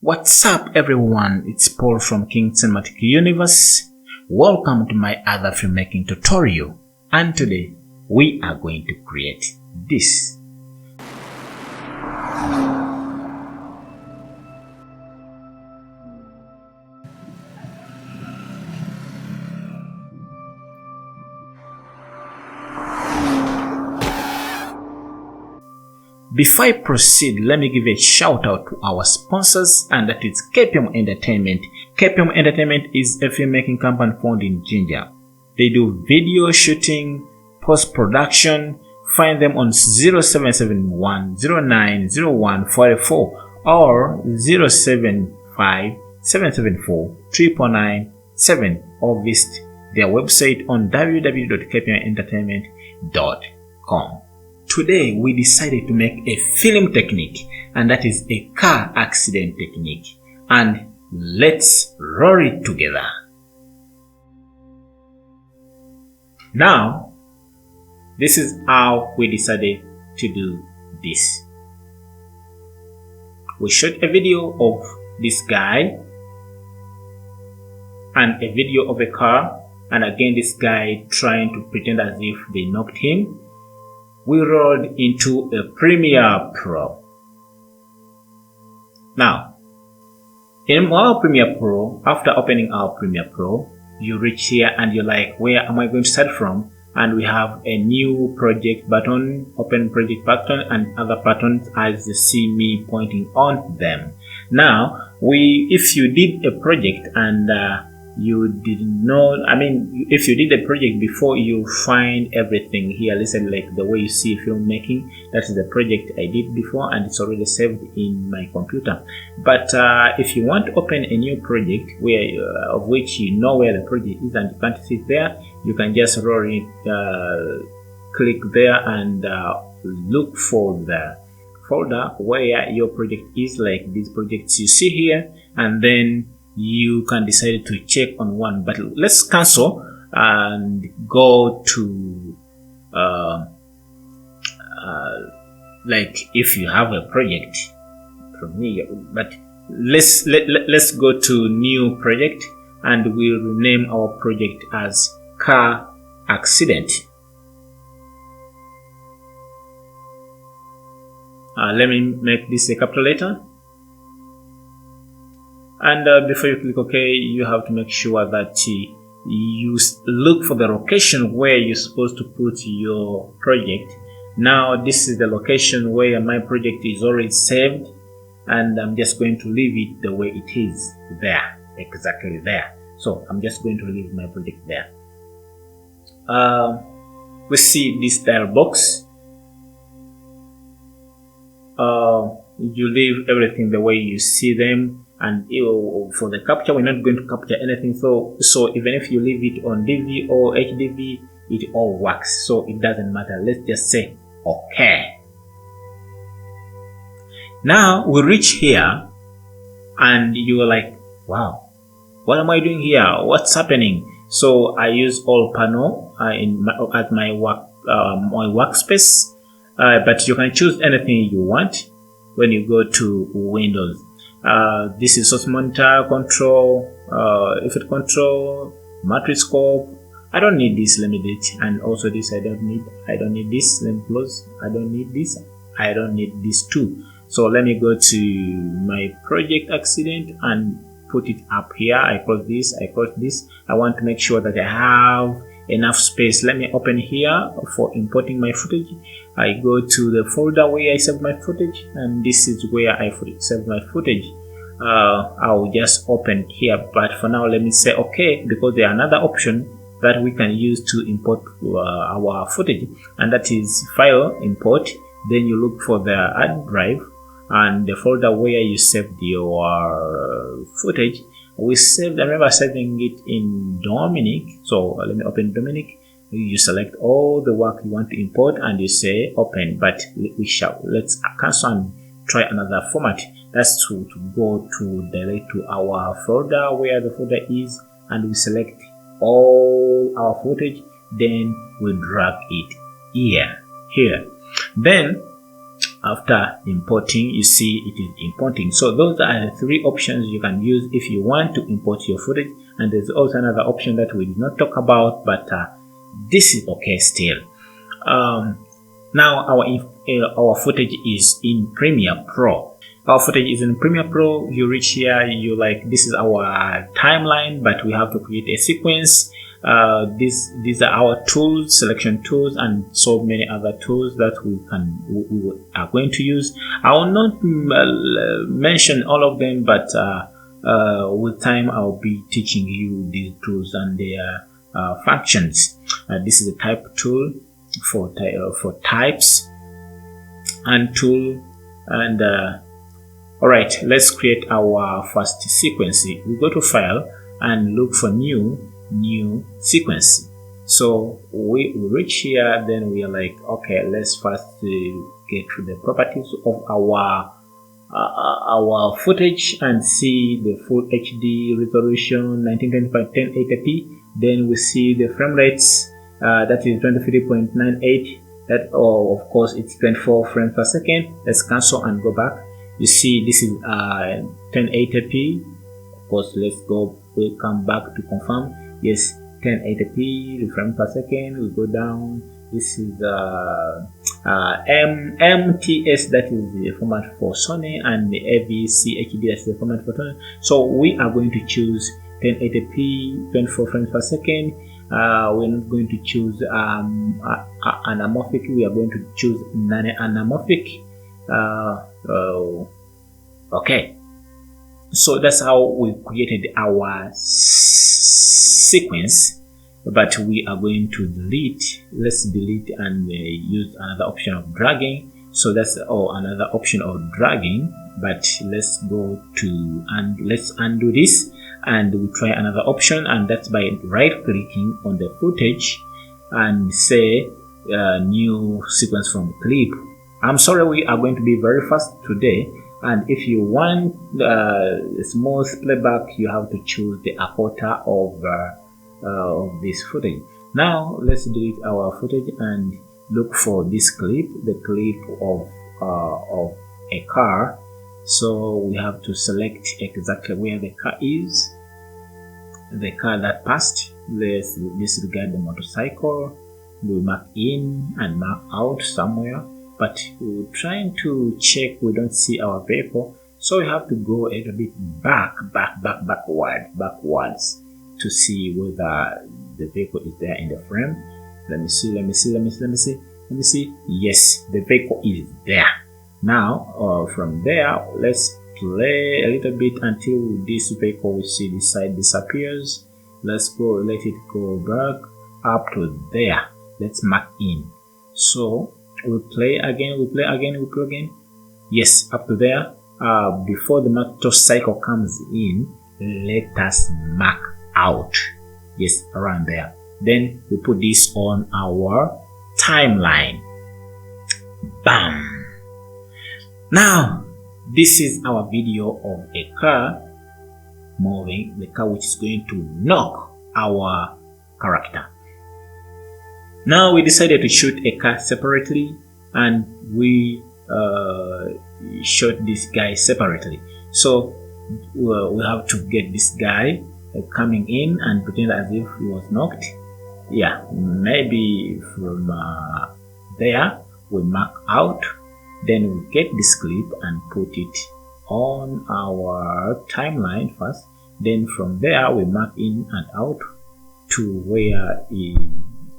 What's up everyone, it's Paul from King Cinematic Universe. Welcome to my other filmmaking tutorial, and today we are going to create this. Before I proceed, let me give a shout out to our sponsors, and that is KPM Entertainment. KPM Entertainment is a filmmaking company found in Ginger. They do video shooting, post-production. Find them on 0771 090144 or 075 774 999 or visit their website on www.kpmentertainment.com. Today we decided to make a film technique, and that is a car accident technique, and let's roll it together. Now, this is how we decided to do this. We shot a video of this guy and a video of a car, and again this guy trying to pretend as if they knocked him. We rolled into a Premiere Pro. Now, in our Premiere Pro, after opening our Premiere Pro, you reach here and you're like, where am I going to start from? And we have a new project button, open project button, and other buttons as you see me pointing on them. Now, if you did a project and you didn't know, if you did a project before, you find everything here listed, like the way you see filmmaking. That is the project I did before, and it's already saved in my computer. But if you want to open a new project where of which you know where the project is and you can't see it there, you can just roll it, click there and look for the folder where your project is, like these projects you see here, and then you can decide to check on one. But let's cancel and go to like if you have a project from here, but let's go to new project, and we'll rename our project as car accident. Let me make this a capital letter. And before you click OK, you have to make sure that you look for the location where you're supposed to put your project. Now this is the location where my project is already saved, and I'm just going to leave it the way it is there, exactly there. So I'm just going to leave my project there. We see this dial box. You leave everything the way you see them. And for the capture, we're not going to capture anything, so even if you leave it on DV or HDV, it all works, so it doesn't matter. Let's just say okay. Now we reach here and you're like, wow, what am I doing here, what's happening? So I use all panel at my my workspace, but you can choose anything you want when you go to Windows. This is source monitor, control, effect control, matrix scope. I don't need this, let me delete. And also this I don't need this, let me close. I don't need this, I don't need this too. So let me go to my project accident and put it up here. I close this, I close this. I want to make sure that I have enough space. Let me open here for importing my footage. I go to the folder where I save my footage, and this is where I save my footage. I'll just open here, but for now let me say okay, because there's another option that we can use to import our footage, and that is file, import. Then you look for the hard drive and the folder where you saved your footage. I remember saving it in Dominic, so let me open Dominic. You select all the work you want to import and you say open, but let's cancel and try another format. That's to go to direct to our folder where the folder is, and we select all our footage, then we drag it here. Then After importing, you see it is importing. So those are the three options you can use if you want to import your footage. And there's also another option that we did not talk about, but this is okay still. Now our footage is in Premiere Pro. Our footage is in Premiere Pro. You reach here, you like, this is our timeline, but we have to create a sequence. These are our tools, selection tools, and so many other tools that we are going to use. I will not mention all of them, but with time I'll be teaching you these tools and their functions. This is a type tool for types and tool. And all right, let's create our first sequence. We go to File and look for new sequence. So we reach here, then we are like, okay, let's first get to the properties of our footage and see the full HD resolution 1925 1080p. Then we see the frame rates, that is 23.98. that of course it's 24 frames per second. Let's cancel and go back. You see this is 1080p. Of course, we'll come back to confirm. Yes, 1080p frames per second. We go down. This is MTS, that is the format for Sony, and the AVC HD, that's the format for Sony. So we are going to choose 1080p 24 frames per second. We're not going to choose anamorphic. We are going to choose non-anamorphic. Okay, so that's how we created our sequence, but we are going to delete. Let's delete and use another option of dragging. So that's another option of dragging, but let's go to, and let's undo this, and we try another option, and that's by right clicking on the footage and say new sequence from clip. I'm sorry, we are going to be very fast today, and if you want smooth playback, you have to choose the a quarter of this footage. Now let's delete our footage and look for this clip, the clip of a car. So we have to select exactly where the car is, the car that passed. Let's disregard the motorcycle. We mark in and mark out somewhere, but we're trying to check, we don't see our vehicle, so we have to go a little bit backwards to see whether the vehicle is there in the frame. Let me see. Yes, the vehicle is there. Now from there, let's play a little bit until this vehicle, we see this side disappears. Let's go, let it go back up to there. Let's mark in. So we play again. Yes, up to there. Before the motorcycle comes in, let us mark out. Yes, around there. Then we put this on our timeline. Bam! Now, this is our video of a car moving, the car which is going to knock our character. Now we decided to shoot a car separately, and we shot this guy separately. So we have to get this guy coming in and pretend as if he was knocked. Yeah, maybe from there we mark out, then we get this clip and put it on our timeline first. Then from there we mark in and out to where he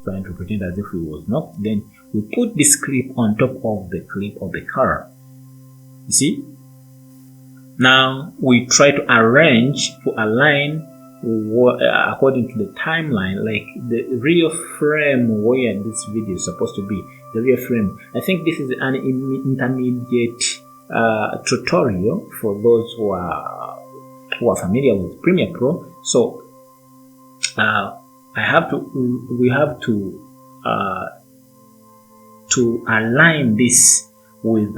trying to pretend as if he was knocked. Then we put this clip on top of the clip of the car. You see? Now we try to arrange, to align according to the timeline, like the real frame where this video is supposed to be. The real frame. I think this is an intermediate tutorial for those who are familiar with Premiere Pro. So we have to align this with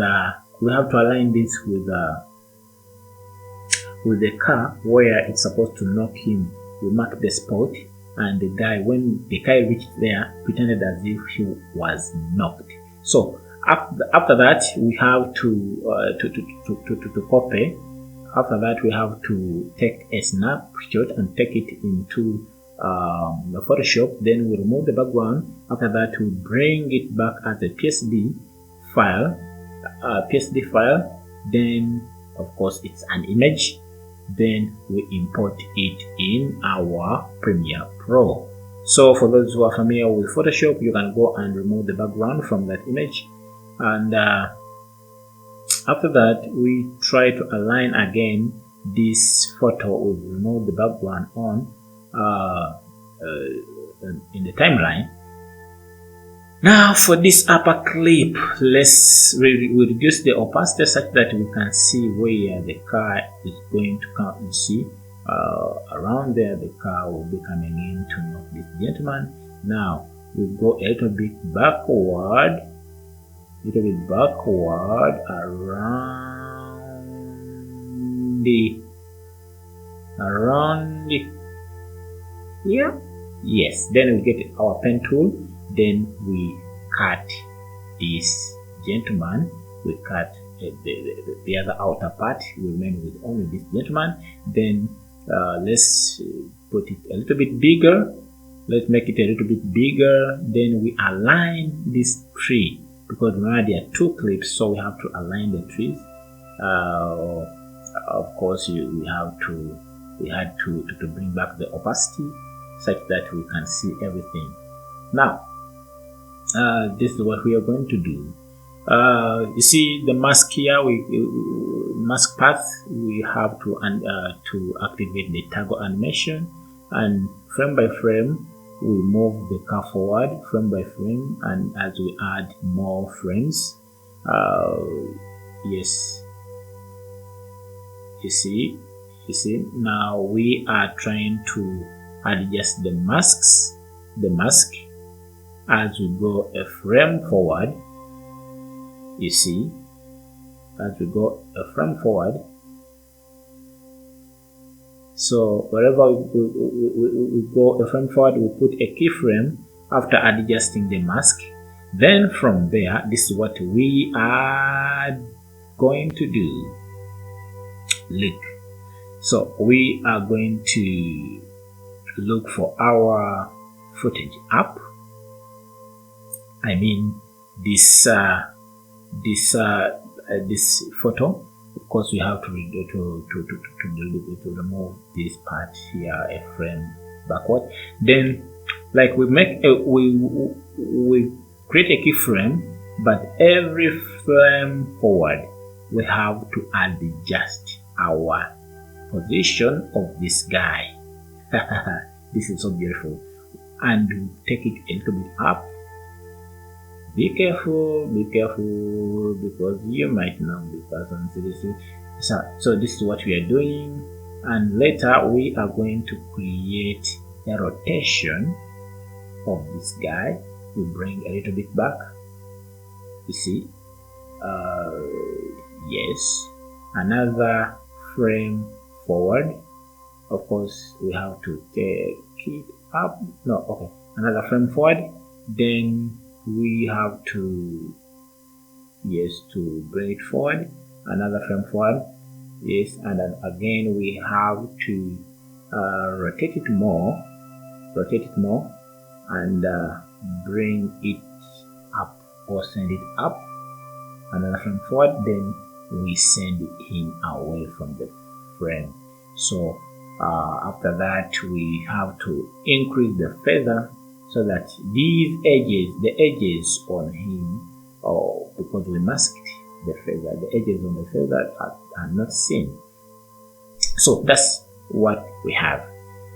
the car where it's supposed to knock him. We mark the spot, and the guy, when the guy reached there, pretended as if he was knocked. So After that, we have to copy. After that, we have to take a snapshot and take it into the Photoshop. Then we remove the background. After that, we bring it back as a PSD file. Then, of course, it's an image. Then we import it in our Premiere Pro. So for those who are familiar with Photoshop, you can go and remove the background from that image. And after that, we try to align again this photo. We remove the background on in the timeline. Now for this upper clip, let's reduce the opacity such that we can see where the car is going to come. You see, around there the car will be coming in to knock this gentleman. Now we go a little bit backward, around here. Yes, then we get our pen tool. Then we cut this gentleman. We cut the other outer part. We remain with only this gentleman. Then let's put it a little bit bigger. Let's make it a little bit bigger. Then we align this tree, because remember there are two clips, so we have to align the trees. Of course, we had to bring back the opacity such that we can see everything. Now, this is what we are going to do. You see the mask here, mask path, we have to activate the toggle animation, and frame by frame we move the car forward frame by frame, and as we add more frames, yes, you see now we are trying to adjust the mask as we go a frame forward. You see, as we go a frame forward, so wherever we go a frame forward, we put a keyframe after adjusting the mask. Then from there, this is what we are going to do. Look, so we are going to look for our footage up. I mean this photo. Of course, we have to remove this part here, a frame backward. Then, like we create a keyframe, but every frame forward we have to adjust our position of this guy. This is so beautiful, and take it a little bit up. Be careful, because you might not be person seriously. So this is what we are doing, and later we are going to create a rotation of this guy. We bring a little bit back. You see, yes, another frame forward. Of course, we have to take it up. No, okay, another frame forward. Then we have to, yes, to bring it forward, another frame forward, yes, and then again we have to rotate it more, and bring it up or send it up, another frame forward. Then we send it in away from the frame. So after that, we have to increase the feather, so that these edges, the edges on him, because we masked the feather, the edges on the feather are not seen. So that's what we have.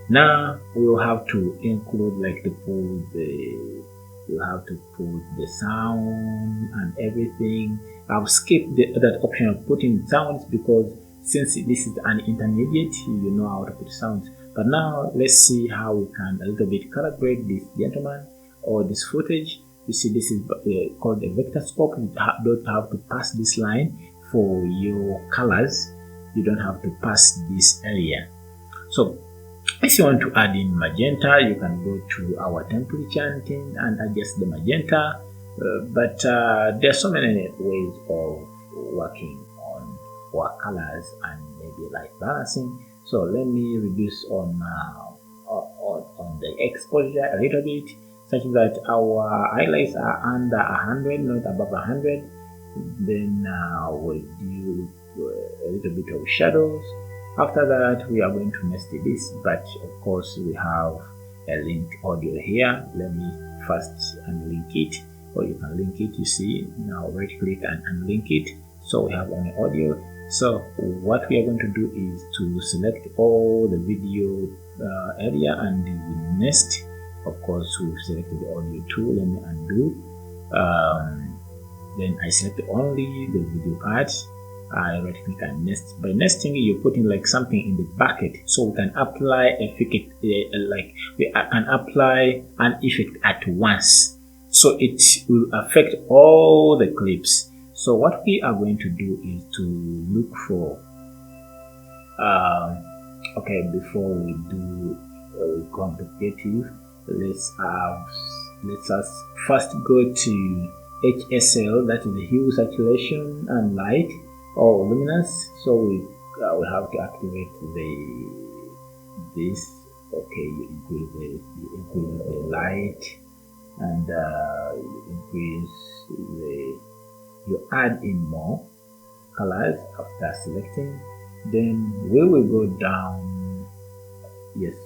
Now we will have to include, like, we'll have to put the sound and everything. I've skipped that option of putting sounds, because since this is an intermediate, you know how to put sounds. But now let's see how we can a little bit color grade this gentleman or this footage. You see, this is called a vector scope. You don't have to pass this line for your colors. You don't have to pass this area. So if you want to add in magenta, you can go to our temperature and adjust the magenta. But there are so many ways of working on our colors and maybe light balancing. So let me reduce on the exposure a little bit, such that our highlights are under 100, not above 100. Then we'll do a little bit of shadows. After that, we are going to nest this, but of course we have a link audio here. Let me first unlink it, or you can link it. You see, now right click and unlink it. So we have only audio. So what we are going to do is to select all the video area and the nest. Of course, we've selected the audio too. Let me undo. Then I select only the video part. I right click and nest. By nesting, you're putting like something in the bucket, so we can apply effect, like we can apply an effect at once, so it will affect all the clips. So what we are going to do is to look for okay, before we do come to creative, let's us first go to HSL, that is the hue, saturation and light, or luminance. So we have to activate this. Okay, you increase the light, and you add in more colors after selecting. Then we will go down. Yes,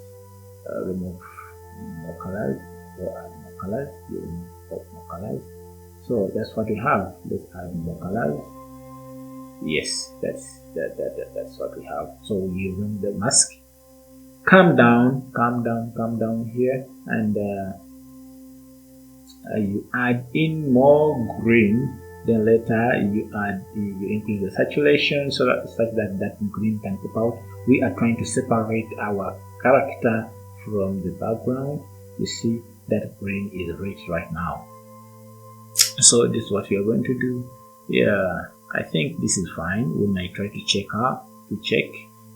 remove more colors, or add more colors. You remove more colors. So that's what we have. Let's add more colors. Yes, that's what we have. So you remove the mask. Come down here, and you add in more green. Then later you increase the saturation, so that such that green can pop out. We are trying to separate our character from the background. You see that green is rich right now. So this is what we are going to do. Yeah, I think this is fine. When I try to check,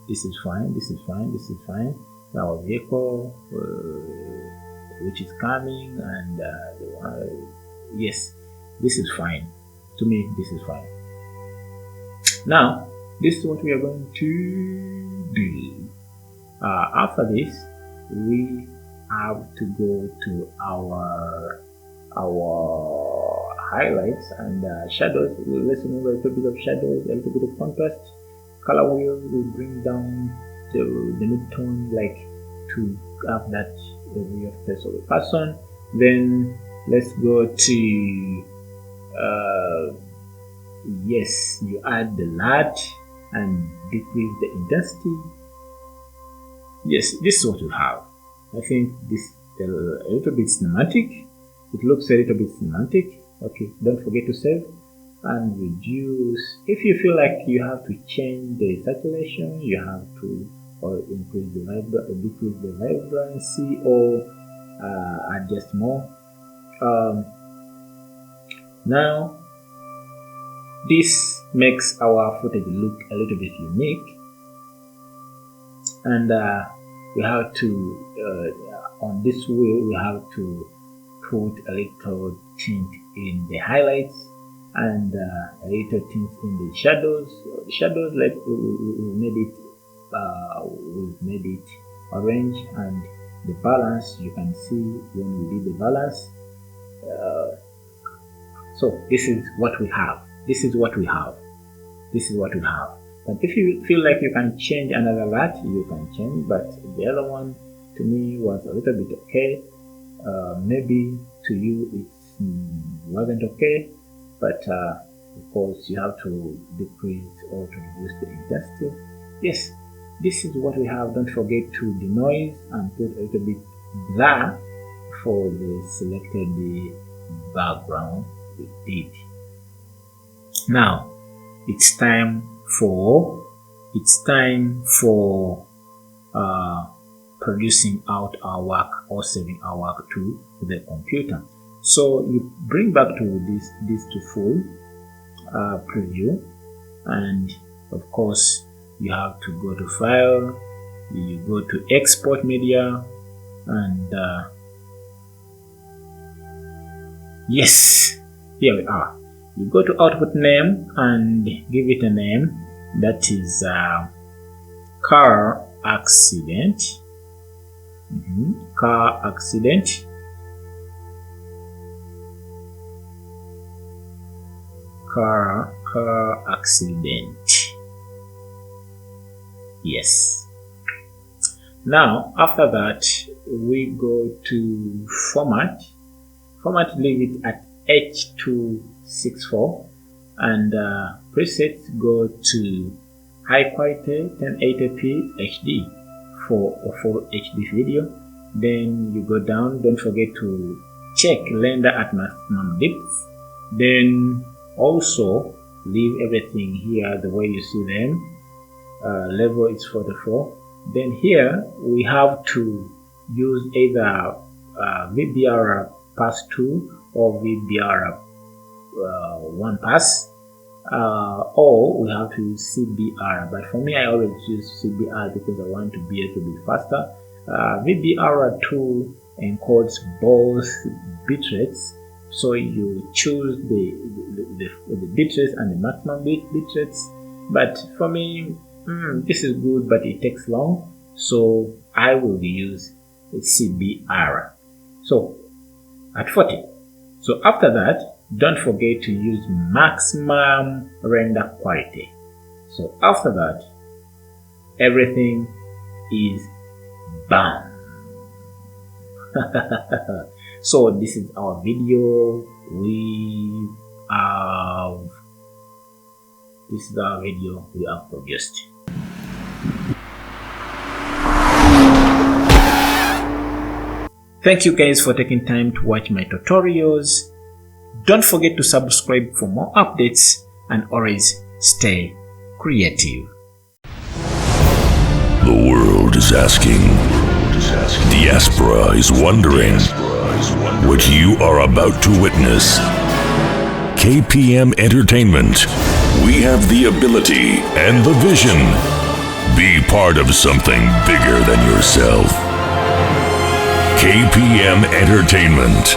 this is fine, this is fine, this is fine. Our vehicle, which is coming, and yes, this is fine. To me, this is fine. Now, this is what we are going to do. After this, we have to go to our highlights and shadows. Let's remove a little bit of shadows, a little bit of contrast. Color wheel will bring down the mid-tone, like to have that real face of a person. Then let's go to yes, you add the light and decrease the intensity. Yes, this is what you have. I think this is a little bit cinematic. It looks a little bit cinematic. Okay, don't forget to save and reduce. If you feel like you have to change the saturation, you have to increase the decrease the vibrancy, or adjust more. Now this makes our footage look a little bit unique, and we have to on this wheel we have to put a little tint in the highlights and a little tint in the shadows. The shadows, like we made it orange, and the balance you can see when we did the balance. So this is what we have. This is what we have. This is what we have. But if you feel like you can change another light, you can change. But the other one, to me, was a little bit okay. Maybe to you it wasn't okay, but of course you have to decrease or to reduce the intensity. Yes, this is what we have. Don't forget to denoise and put a little bit blur for the selected background we did. Now it's time for producing out our work or saving our work to the computer. So you bring back to this to full preview, and of course you have to go to file, you go to export media, and yes, here we are. You go to output name and give it a name that is car accident. Car accident. Car accident. Yes. Now after that we go to format. Format, leave it at H264, and presets, go to high quality 1080p HD for HD video. Then you go down, don't forget to check render at maximum depth. Then also leave everything here the way you see them. Level is 44. Then here we have to use either VBR pass 2 or VBR 1 pass, or we have to use CBR, but for me I always use CBR because I want to be able to be faster. VBR 2 encodes both bitrates, so you choose the bitrates and the maximum bitrates, but for me this is good, but it takes long, so I will use CBR, so at 40. So after that, don't forget to use maximum render quality. So after that, everything is done. So this is our video. This is our video we have produced. Thank you guys for taking time to watch my tutorials. Don't forget to subscribe for more updates and always stay creative. The world is asking. Diaspora is wondering what you are about to witness. KPM Entertainment. We have the ability and the vision. Be part of something bigger than yourself. KPM Entertainment.